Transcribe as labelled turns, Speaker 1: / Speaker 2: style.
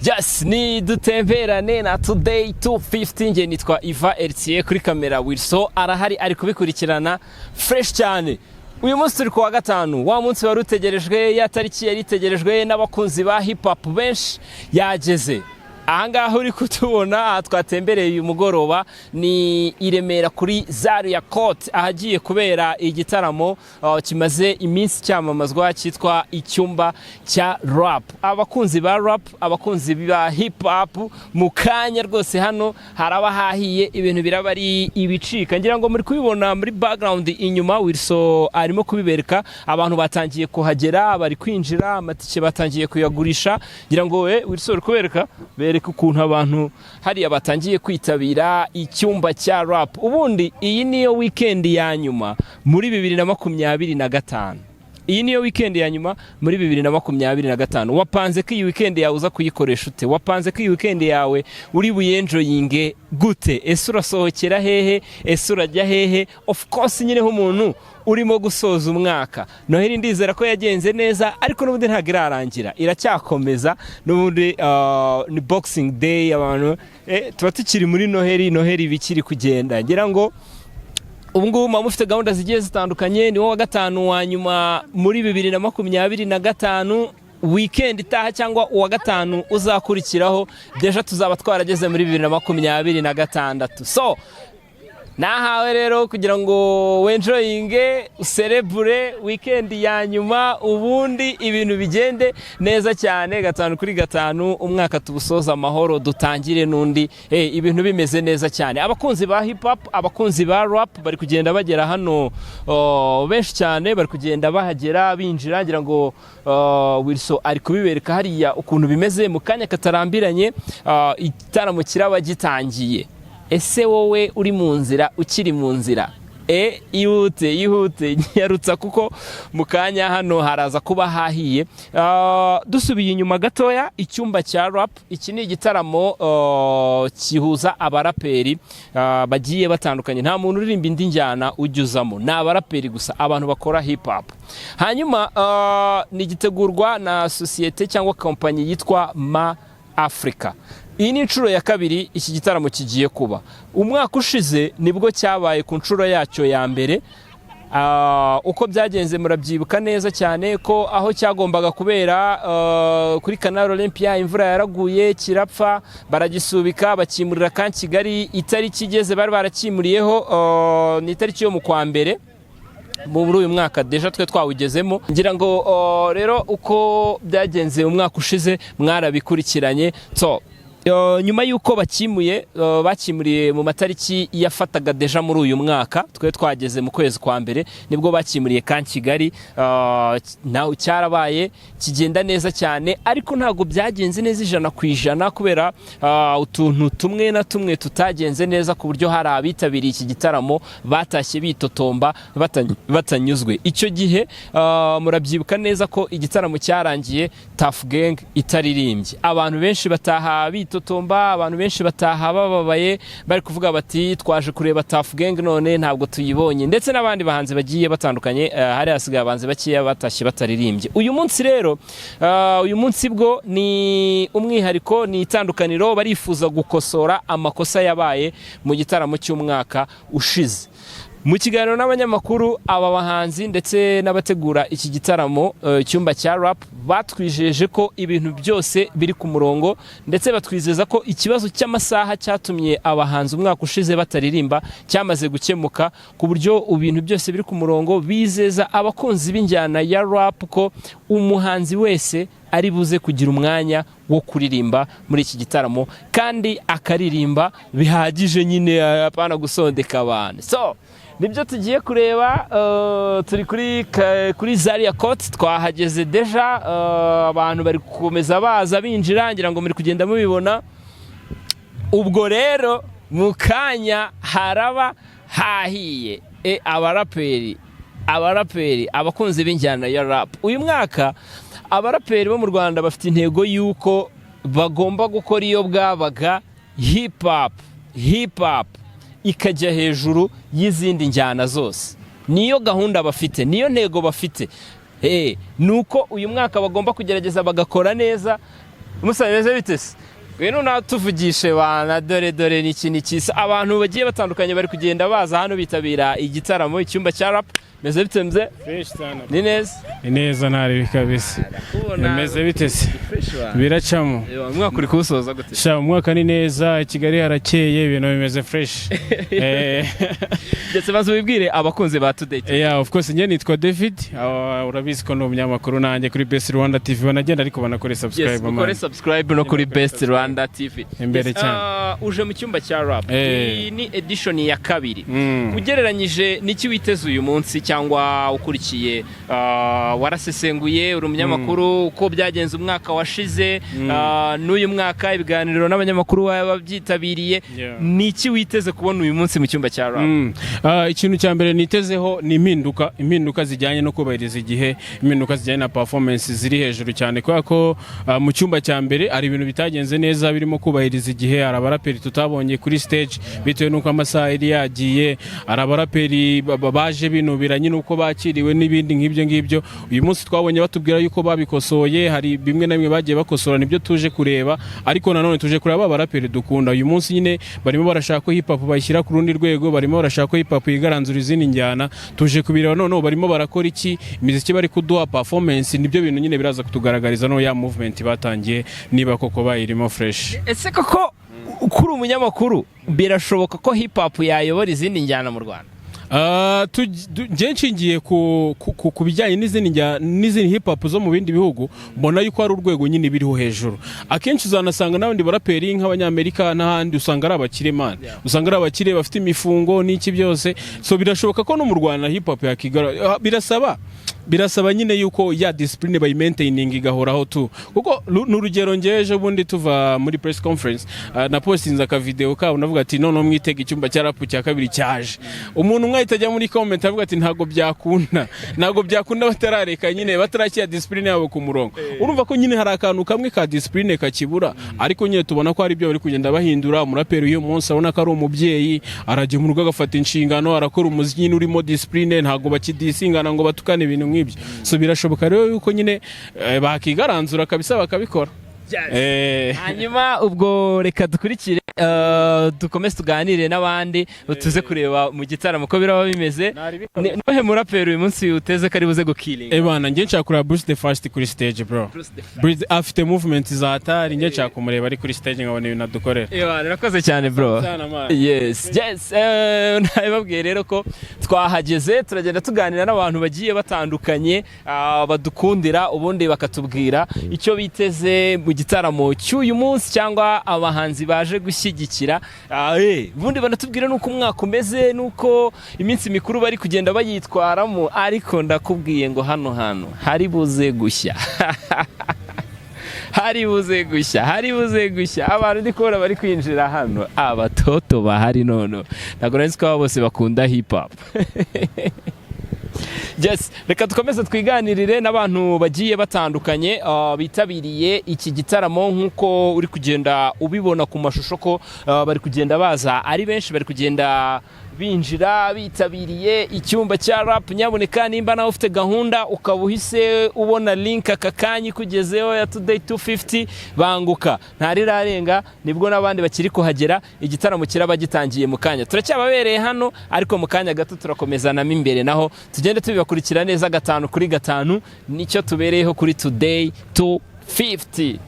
Speaker 1: Yes, ni dutemberane na Today 250 nge nitwa Iva Ertier kuri kamera Wilson arahari ari kubikurikirana fresh cyane. Uyu munsi turi kuwa gatanu, wa munsi wari utegerejwe, ya tariki yari itegerejwe n'abakunzi ba hip hop benshi yageze. Ahangaha uri kutubona twatembereye uyu mugoroba ni iremera kuri Zaria Court ahagiye kubera igitaramo kimaze iminsi cyamamazwa cyitwa icyumba cya rap. Abakunzi ba rap, abakunzi ba hip hop mu kanya rwose hano haraba hahiye ibintu biraba ari ibicika. Ngira ngo muri kubibona muri background inyuma Wilson arimo kubibereka, abantu batangiye kuhagera, bari kwinjira, amatike batangiye kuyagurisha. Ngira ngo Wilson uri kubereka ukuntu abantu hariya batangiye kwitabira icyumba cya rap. Ubundi iyi niyo weekend ya nyuma muri 2025. Iyi niyo weekend ya nyuma muri 2025. Wapanze ko iyi weekend yawe uza kuyikoresha ute? Wapanze ko iyi weekend yawe uri buyenjoyinge gute? Ese urasohokera hehe? Ese urajya hehe? Of course nyine nk'umuntu urimo gusoza umwaka. Noheli ndizera ko yagenze neza, ariko n'ubundi ntabwo irarangira, iracyakomeza. N'ubundi ni Boxing Day, abantu tuba tukiri muri Noheli bikiri kugenda. Ngira ngo ubu ngubu mufite gahunda zigiye zitandukanye. Ni wo wa gatanu wa nyuma muri 2025, weekend itaha cyangwa uwa gatanu uzakurikiraho deja tuzaba twarageze muri 2026. So nahawe rero kugira ngo wenjoyinge, userebure weekend ya nyuma, ubundi ibintu bigende neza cyane. Gatanu kuri gatanu umwaka tubusoza amahoro, dutangire nundi ibintu bimeze neza cyane. Abakunzi ba hip hop, abakunzi ba rap bari kugenda bagera hano benshi cyane, bari kugenda bahagera binjira. Ngira ngo Wilson ari kubibereka hariya ukuntu bimeze mu kanya katarambiranye, igitaramo kiraba gitangiye. Ese wowe uri mu nzira, ukiri mu nzira, ihute nyarutsa kuko mu kanya hano haraza kuba hahiye. Dusubiye inyuma gatoya, icyumba cya rap, iki ni igitaramo kihuza abaraperi bagiye batandukanye. Nta muntu uririmba indi njyana ujyuzamo, ni abaraperi gusa, abantu bakora hip hop. Hanyuma ni gitegurwa na societe cyangwa kompanyi yitwa Ma Africa. Iyi ni inshuro ya kabiri iki gitaramo kigiye kuba. Umwaka ushize nibwo cyabaye ku nshuro yacyo ya mbere. Uko byagenze murabyibuka neza cyane ko aho cyagombaga kubera kuri Canal Olympia imvura yaraguye kirapfa, baragisubika bakimurira kan Kigali. Itariki igeze bari barakimuriyeho ni itariki yo mu kwa mbere muri uyu mwaka deja twe twawugezemo. Ngira ngo rero uko byagenze umwaka ushize mwarabikurikiranye. So nyuma yuko bakimuriye mu matariki yafataga deja muri uyu mwaka, twe twageze mu kwezi kwa mbere nibwo bakimuriye kan Kigali. Nawe cyarabaye kigenda neza cyane, ariko ntago byagenze neza 100% kubera utuntu tumwe na tumwe tutagenze neza, ku buryo hari abitabiriye iki gitaramo batashye bitotomba batanyuzwe. Icyo gihe murabyibuka neza ko igitaramo cyarangiye Tuff Gang itaririmbye. Abantu benshi bataha bitotomba, abantu benshi bataha bababaye, bari kuvuga bati twaje kureba Tuff Gang none ntabwo tuyibonye. Ndetse n'abandi bahanzi bagiye batandukanye, hari hasigaye abanzi bakiya batashye bataririmbye. Uyu munsi rero uyu munsi bwo ni umwihariko, ni itandukaniro, barifuza gukosora amakosa yabaye mu gitaramo cy'umwaka ushize. Mu kiganiro n'abanyamakuru, aba bahanzi ndetse n'abategura iki gitaramo icyumba cya rap batwijeje ko ibintu byose biri ku murongo, ndetse batwizeza ko ikibazo cy'amasaha cyatumye abahanzi umwaka ushize bataririmba cyamaze gukemuka, ku buryo ibintu byose biri ku murongo. Bizeza abakunzi b'injyana ya rap ko umuhanzi wese ari buze kugira umwanya wo kuririmba muri iki gitaramo, kandi akaririmba bihagije nyine, apana gusondeka abantu. So nibyo tugiye kureba. Turi kuri Zaria Court, twahageze deja, abantu bari gukomeza baza binjira, ngira ngo muri kugenda mubibona. Ubwo rero mu kanya haraba hahiye abaraperi, abakunzi b'injyana ya rap. Uyu mwaka abaraperi bo mu Rwanda bafite intego yuko bagomba gukora iyo bwabaga hip hop ikajya hejuru y'izindi njyana zose. Niyo gahunda bafite, niyo ntego bafite. Nuko uyu mwaka bagomba kugerageza bagakora neza Musa bimeze bite se? Ngwino natuvugishe bana dore n'iki n'iki. Abantu bagiye batandukanye bari kugenda baza hano bitabira igitaramo icyumba cya rap. Meze bite mze?
Speaker 2: Fresh sana.
Speaker 1: Ni neza?
Speaker 2: Ni neza ntari bikabise. Meze bite se? Biracamo.
Speaker 1: Umwaka uri kuwusoza gute?
Speaker 2: Sha umwaka ni neza, Kigali harakeye, ibintu bimeze fresh.
Speaker 1: Ndetse bazo bibwire abakunzi ba Today.
Speaker 2: Yeah, of course njye nitwa David. Urabizi ko n'umunyamakuru nanjye kuri Best Rwanda TV banagenda ariko banakore subscribe.
Speaker 1: Yes, ukore subscribe no kuri Best Rwanda TV.
Speaker 2: Imbere cyane.
Speaker 1: Uje mu cyumba cya rap. Ni edition ya kabiri. Ugereranyije niki witeze uyu munsi cyangwa ukurikiye warasesenguye uri umunyamakuru uko byagenze umwaka washize n'uyu mwaka ibiganiro n'abanyamakuru babyitabiriye niki witeze kubona uyu munsi mu cyumba cya rap?
Speaker 2: Ikintu cya mbere nitezeho ni impinduka zijyanye no kubahiriza igihe, impinduka zijyanye na performance ziri hejuru cyane kubera ko mu cyumba cya mbere ari ibintu bitagenze neza birimo kubahiriza igihe, hari abaraperi tutabonye kuri stage bitewe n'uko amasaha yari yagiye, hari abaraperi baje binubira nyine uko bakiriwe n'ibindi nk'ibyo ngibyo. Uyu munsi twabonye batubwira yuko babikosoye, hari bimwe na bimwe bagiye bakosora nibyo tuje kureba, ariko nanone tuje kureba abaraperi dukunda. Uyu munsi nyine barimo barashaka ko hip hop bayishyira ku rundi rwego, barimo barashaka ko hip hop yigaranzura izindi njyana, tuje kubireba none barimo barakora iki, imiziki bari kuduha performance, nibyo bintu nyine biraza kutugaragariza no ya movement batangiye niba koko bayirimo fresh.
Speaker 1: Ese koko kuri umunyamakuru birashoboka ko hip hop yayobora izindi njyana mu Rwanda?
Speaker 2: Nshingiye ku bijyanye n'izindi hip hop zo mu bindi bihugu, mbona yuko ari urwego nyine biriho hejuru. Akenshi uzanasanga n'abandi baraperi nk'abanyamerika n'ahandi usanga ari abakire man, usanga ari abakire bafite imifungo n'iki byose, so birashoboka ko no mu Rwanda hip hop yakigara. Birasaba nyine yuko ya discipline by maintaining igahoraho tu, kuko n'urugero ngeje ubundi tuva muri press conference na postinze aka video kabo navuga ati none mwitega icyumba cya rap cya kabiri cyaje, umuntu umwe ahita muri comment avuga ati ntago byakunda batarareka nyine batarakira discipline yabo ku murongo. Urumva ko nyine hari akantu kamwe ka discipline kakibura, ariko nyine tubona ko ari byo bari kugenda bahindura. Umuraperi uyu munsi abona ko ari umubyeyi, arajya mu rugo agafata inshingano, arakora umuziki nyine urimo discipline, ntago bakidisingana ngo batukane ibintu. So birashoboka rero yuko nyine bakigaranzura kabisa bakabikora.
Speaker 1: Hanyuma ubwo reka dukurikire dukomeze tuganire n'abandi tuze kureba mu gitaramo ko biraba bimeze. Nohe muraperi uyu munsi uteze kari buze gukilinga?
Speaker 2: Bana njye nshaka kureba Bruce the First kuri stage bro. Bruce afite movement za hatari, njye nshaka kumureba ari kuri stage nkabona ibintu adukorera.
Speaker 1: Narakoze cyane bro. Yes nababwiye rero ko twahageze turagenda tuganira n'abantu bagiye batandukanye badukundira, ubundi bakatubwira icyo biteze mu gitaramo cy'uyu munsi cyangwa abahanzi baje gushyigikira. Ubundi banatubwira nuko umwaka umeze, nuko iminsi mikuru bari kugenda bayitwaramo, ariko ndakubwiye ngo hano hari buze gushya. Hari buze gushya abantu ndi kubona bari kwinjira hano, abatoto bahari none ntabwo nzi ko bose bakunda hip hop. Yes, reka dukomeze twiganirire n'abantu bagiye batandukanye bitabiriye iki gitaramo nk'uko uri kugenda ubibona ku mashusho ko bari kugenda baza ari benshi, bari kugenda binjira bitabiriye icyumba cya rap. Nyaboneka nimba nawe ufite gahunda ukaba uhise ubona link aka kanya kugezeho ya Today 250 banguka ntarirarenga, nibwo n'abandi bakiri kuhagera. Igitaramo kiraba gitangiye mu kanya, turacyababereye hano ariko mu kanya gato turakomezanamo imbere naho tugende tubibakurikira neza 5 kuri 5 nicyo tubereyeho kuri Today 250.